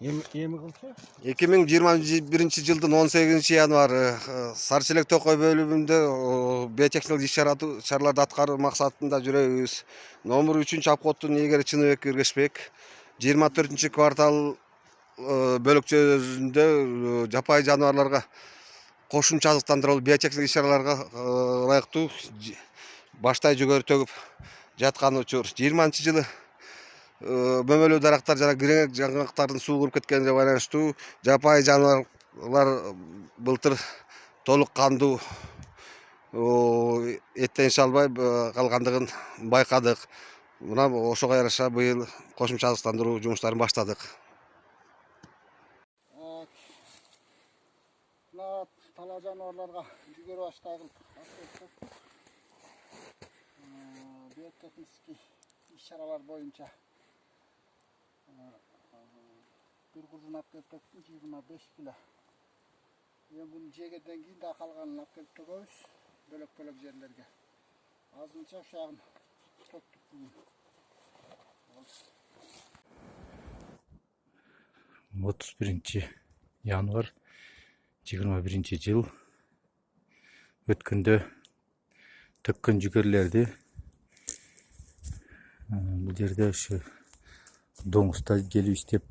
Эми кылчу? 2021 жылдын 18 январы Сарчелек Токой бөлүмүндө биотехникалык иш-чараларды аткаруу максатында жүрөбүз. Номер 3 апкоттун ээлери Чыныбек Кыргызбек 24 квартал бөлүкчөсүндө жапайы жаныбарларга кошумча азыктандыруу биотехникалык иш-чараларга ылайыктуу баштай жүгөрү төгүп жаткан учур. 20 жылы мөмөлүү дарактар жана киреңек жаңгактардын суу кирип кеткенине байланыштуу жапайы жаныбарлар былтыр толук кандуу эттен иш албай калгандыгын байкадык. Мына ошого жараша быйыл кошумча азыктандыруу жумуштарын баштадык. Мына тала жаныбарларга жүгөрү баштагыл биотехнический иш-чаралар боюнча bir kurşun alып келип төктүм 25 kilo. Эми буну жегенден кийин да калганын алып келип төгөбүз бөлөк жерлерге. Азырынча ушагын төктүк бүгүн. 31 январ 21 жыл өткөндө төккөн жүгөрлөрдү бул жерде ушу доңуздар келип иштеп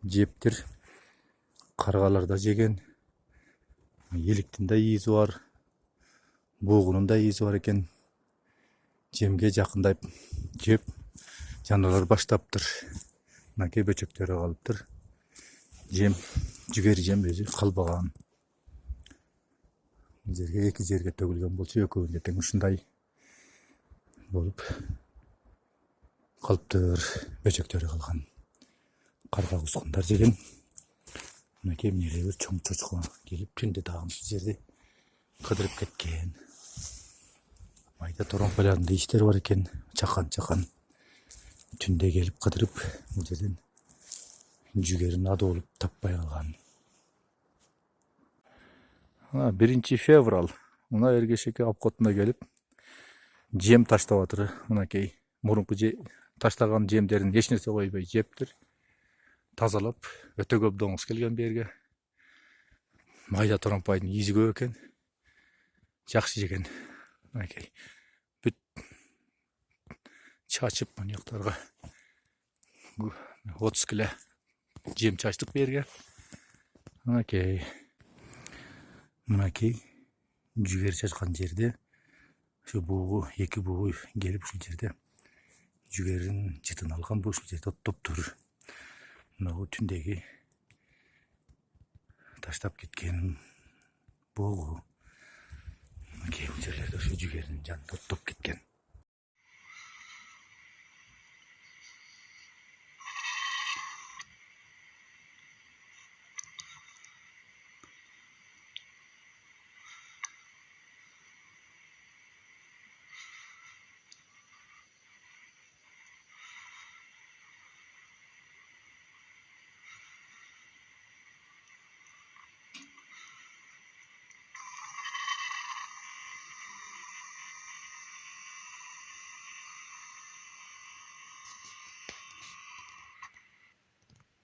жептир, каргалар да жеген, эликтин да ийизи бар, бугунун да ийизи бар экен. Жемге жакындап жеп жаныбарлар баштаптыр. Мынакей бөчөктөрү калыптыр. Жем, жүгөр жем өзү калбаган. Бул жерге эки жерге төгүлгөн болчу, экөөнүндө тең ушундай болуп калыптыр. Бөчөктөрү калган. Карга кускундар жеген. Мынакей эмнелер чоң чочко келип түндө дагы ушул жерди кыдырып кеткен. Майда торомпаларында иштер бар экен. Чакан түндө келип кыдырып бул жерден жүгөрүн адуулуп таппай калган. 1 февраль мына Эргешеке апкотуна келип жем таштап атыр. Мынакей мурунку таштаган жемдерин эч нерсе койбой жептир. Тазалап, өтө көп доңуз келген берге. Майда торомпайдын ийизи көп экен. Жакшы жеген. Мынакей бүт чачып мына жактарга 30 кило жем чачтык берге. Мынакей жүгөр чачкан жерде ушу бугу, эки бугу келип ушул жерде жүгөрүн жытын алган бул ушул жерде топтур. Мына түндөгү таштап кеткен бугу. Мынакей бул жерлерде ушу жүгөрүн жанында топ кеткен.